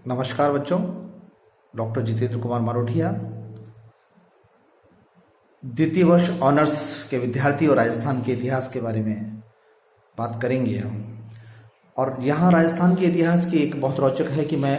नमस्कार बच्चों। डॉक्टर जितेंद्र कुमार मारोठिया, द्वितीय वर्ष ऑनर्स के विद्यार्थी और राजस्थान के इतिहास के बारे में बात करेंगे हम। और यहाँ राजस्थान के इतिहास की एक बहुत रोचक है कि मैं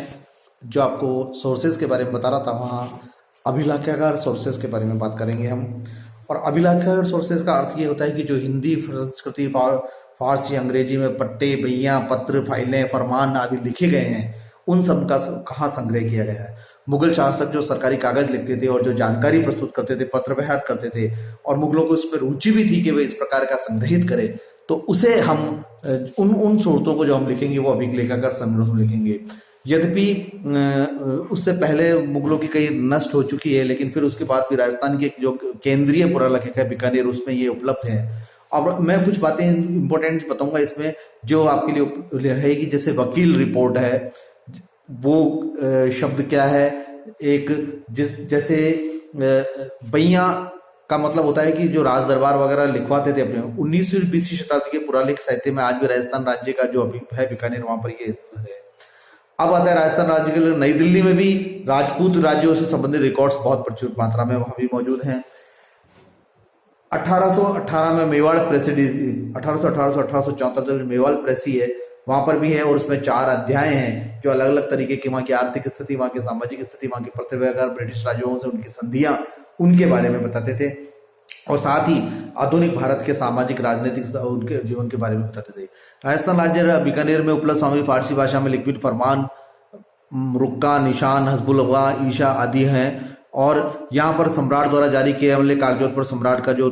जो आपको सोर्सेज के बारे में बता रहा था, वहाँ अभिलेखागार सोर्सेज के बारे में बात करेंगे हम। और अभिलेखागार सोर्सेज का अर्थ ये होता है कि जो हिंदी, संस्कृति, फारसी, अंग्रेजी में पट्टे, बहियाँ, पत्र, फाइलें, फरमान आदि लिखे गए हैं, उन सब का कहाँ संग्रह किया गया है। मुगल शासक जो सरकारी कागज लिखते थे और जो जानकारी प्रस्तुत करते थे, पत्र व्यवहार करते थे, और मुगलों को इसमें रुचि भी थी कि वे इस प्रकार का संग्रहित करें, तो उसे हम उन स्रोतों को जो हम लिखेंगे वो अभिलेखागार संग्रह लिखेंगे। यद्यपि उससे पहले मुगलों की कई नष्ट हो चुकी है, लेकिन फिर उसके बाद भी राजस्थान की जो केंद्रीय पुरालेखा है बीकानेर, उसमें ये उपलब्ध है। अब मैं कुछ बातें इंपॉर्टेंट बताऊंगा इसमें जो आपके लिए रहेगी। जैसे वकील रिपोर्ट है, वो शब्द क्या है, एक जैसे बइया का मतलब होता है कि जो राज दरबार वगैरह लिखवाते थे अपने। 19वीं 20वीं शताब्दी के पुरालेख साहित्य में आज भी राजस्थान राज्य का जो अभी है बीकानेर, वहां पर ये है। अब आता है राजस्थान राज्य के लिए नई दिल्ली में भी राजपूत राज्यों से संबंधित रिकॉर्ड्स बहुत प्रचुर मात्रा में वहां भी मौजूद हैं। 1818 में मेवाड़ प्रेसिडेंसी, 1874 मेवाड़ प्रेसी है, वहां पर भी है, और उसमें 4 अध्याय हैं जो अलग अलग तरीके की वहां की आर्थिक स्थिति, वहां की सामाजिक स्थिति, वहां की प्रतिव्यवहार, ब्रिटिश राज्यों से उनकी संधियां, उनके बारे में बताते थे। और साथ ही आधुनिक भारत के सामाजिक, राजनीतिक, उनके जीवन के बारे में बताते थे। राजस्थान राज्य बीकानेर में उपलब्ध सामग्री फारसी भाषा में लिखित फरमान, रुक्का, निशान, हस्बुल्लाह, ईशा आदि हैं। और यहाँ पर सम्राट द्वारा जारी किए वाले कागजों पर सम्राट का जो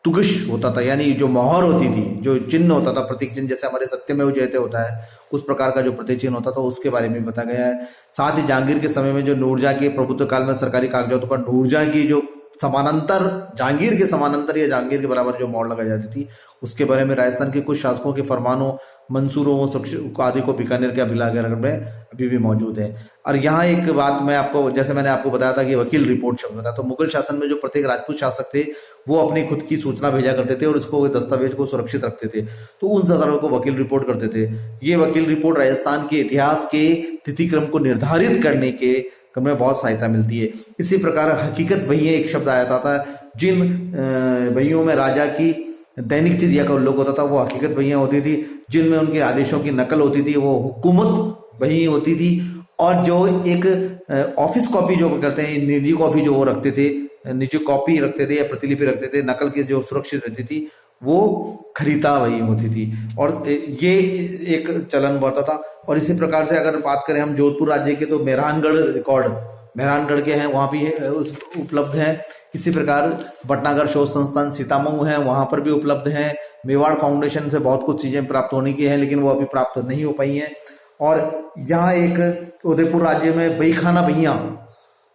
तुगश होता था, यानी जो मोहर होती थी, जो चिन्ह होता था, प्रतीक चिन्ह, जैसे हमारे सत्यमेव जयते होता है, उस प्रकार का जो प्रतीक चिन्ह होता था, उसके बारे में बताया गया है। साथ ही जहांगीर के समय में जो नूरजहां के प्रभुत्व काल में सरकारी कागजातों पर नूरजहां की जो समानांतर, जहांगीर के समानांतर या जहांगीर के बराबर जो मोहर लगाई जाती थी, उसके बारे में राजस्थान के कुछ शासकों के फरमानों, मंसूरों आदि को बीकानेर के अभिलेखागार में अभी भी मौजूद है। और यहाँ एक बात मैं आपको, जैसे मैंने आपको बताया था कि वकील रिपोर्ट शब्द था, तो मुगल शासन में जो प्रत्येक राजपूत शासक थे वो अपनी खुद की सूचना भेजा करते थे और इसको दस्तावेज को सुरक्षित रखते थे, तो उन सदरों को वकील रिपोर्ट करते थे। ये वकील रिपोर्ट राजस्थान के इतिहास के तिथि क्रम को निर्धारित करने के क्रम में बहुत सहायता मिलती है। इसी प्रकार हकीकत बहिए एक शब्द आया था, जिन बहियों में राजा की दैनिक चर्या का उल्लेख होता था वो हकीकत बहियां होती थी। जिनमें उनके आदेशों की नकल होती थी वो हुकूमत बही होती थी। और जो एक ऑफिस कॉपी जो करते हैं, निजी कॉपी जो वो रखते थे, निजी कॉपी रखते थे या प्रतिलिपि रखते थे, नकल की जो सुरक्षित रहती थी, वो खरीदा वही होती थी। और ये एक चलन बढ़ता था। और इसी प्रकार से अगर बात करें हम जोधपुर राज्य के, तो मेहरानगढ़ रिकॉर्ड मेहरानगढ़ के हैं, वहां भी उपलब्ध हैं। इसी प्रकार भटनागर शोध संस्थान सीतामऊ है, वहां पर भी उपलब्ध है। मेवाड़ फाउंडेशन से बहुत कुछ चीजें प्राप्त होने की हैं, लेकिन वो अभी प्राप्त नहीं हो पाई हैं। और यहाँ एक उदयपुर राज्य में बहीखाना बहियां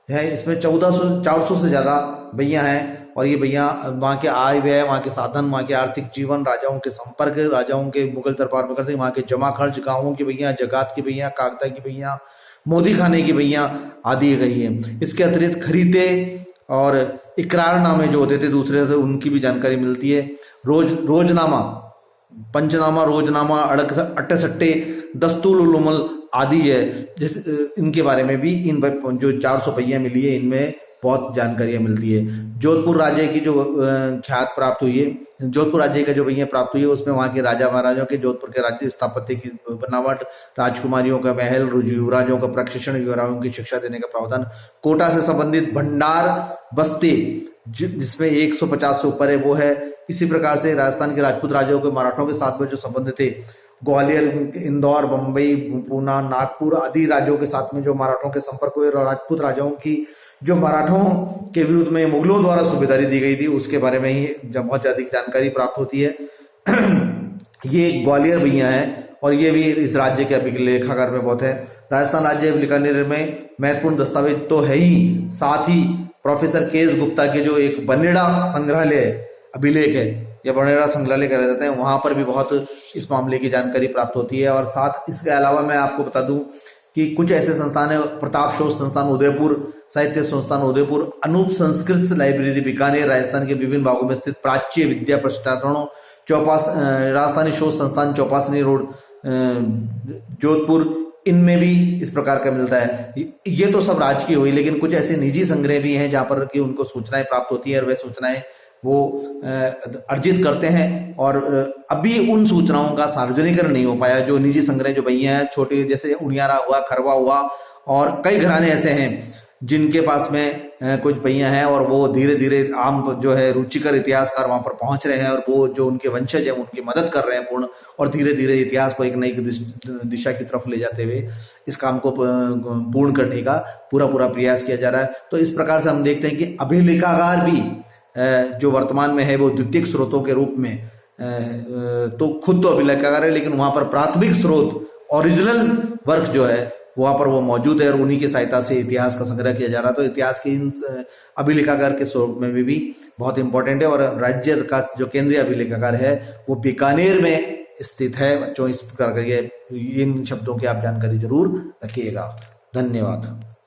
है, इसमें 400 से ज्यादा बहियां हैं। और ये बहियां वहाँ के आय व्यय, वहाँ के साधन, वहाँ के आर्थिक जीवन, राजाओं के संपर्क, राजाओं के मुगल दरबार में करते, वहाँ के जमा खर्च, गाँवों की बहियां, जगात की बहियां, कागदा की बहियां, मोदी खाने की बहियां आदि गई है। इसके अतिरिक्त खरीदे और इकरारनामे जो होते थे दूसरे से, उनकी भी जानकारी मिलती है। रोजनामा, पंचनामा, रोजनामा, अट्टे दस्तूर उलूमल आदि है, इनके बारे में भी इन जो 400 पहिया मिली है, इनमें बहुत जानकारियां मिलती है। जोधपुर राज्य की जो ख्यात प्राप्त हुई है, जोधपुर राज्य का जो पहिया प्राप्त हुई है, उसमें वहां के राजा महाराजाओं के जोधपुर के राज्य स्थापत्य की बनावट, राजकुमारियों का महल, युवराजों का प्रशिक्षण, युवराजों की शिक्षा देने का प्रावधान, कोटा से संबंधित भंडार बस्ती जिसमें 150 से ऊपर है वो है। इसी प्रकार से राजस्थान के राजपूत राजाओं के मराठों के साथ में जो संबंध थे, ग्वालियर, इंदौर, बंबई, पूना, नागपुर आदि राज्यों के साथ में जो मराठों के संपर्क हुए, राजपूत राजाओं की जो मराठों के विरुद्ध में मुगलों द्वारा सूबेदारी दी गई थी, उसके बारे में ही बहुत ज्यादा जानकारी प्राप्त होती है। ये ग्वालियर भैया है और ये भी इस राज्य के अभिलेखागार में बहुत है। राजस्थान राज्य बीकानेर में महत्वपूर्ण दस्तावेज तो है ही, साथ ही प्रोफेसर के एस गुप्ता के जो एक बनेड़ा संग्रहालय अभिलेख है या बनेड़ा संग्रहालय कहा जाता है, वहां पर भी बहुत इस मामले की जानकारी प्राप्त होती है। और साथ इसके अलावा मैं आपको बता दूं कि कुछ ऐसे संस्थान है, प्रताप शोध संस्थान उदयपुर, साहित्य संस्थान उदयपुर, अनूप संस्कृत लाइब्रेरी बीकानेर, राजस्थान के विभिन्न भागों में स्थित प्राच्य विद्या प्रतिष्ठानों, राजस्थानी शोध संस्थान चौपासनी रोड जोधपुर, इनमें भी इस प्रकार का मिलता है। ये तो सब राजकीय हुई, लेकिन कुछ ऐसे निजी संग्रह भी हैं जहां पर कि उनको सूचनाएं प्राप्त होती है और वह सूचनाएं वो अर्जित करते हैं, और अभी उन सूचनाओं का सार्वजनिकरण नहीं हो पाया। जो निजी संग्रह जो भैया हैं, छोटे जैसे उनियारा हुआ, खरवा हुआ, और कई घराने ऐसे हैं जिनके पास में कुछ भैया हैं, और वो धीरे धीरे आम जो है रुचिकर इतिहासकार वहां पर पहुंच रहे हैं, और वो जो उनके वंशज हैं उनकी मदद कर रहे हैं पूर्ण, और धीरे धीरे इतिहास को एक नई दिशा की तरफ ले जाते हुए इस काम को पूर्ण करने का पूरा प्रयास किया जा रहा है। तो इस प्रकार से हम देखते हैं कि अभिलेखागार भी जो वर्तमान में है वो द्वितीयक स्रोतों के रूप में तो खुद तो अभिलेखागार है, लेकिन वहां पर प्राथमिक स्रोत ओरिजिनल वर्क जो है वहां पर वो मौजूद है, और उन्हीं की सहायता से इतिहास का संग्रह किया जा रहा है। तो इतिहास के इन अभिलेखागार के स्वरूप में भी बहुत इंपॉर्टेंट है। और राज्य का जो केंद्रीय अभिलेखागार है वो बीकानेर में स्थित है। बच्चों, इस प्रकार का इन शब्दों की आप जानकारी जरूर रखिएगा। धन्यवाद।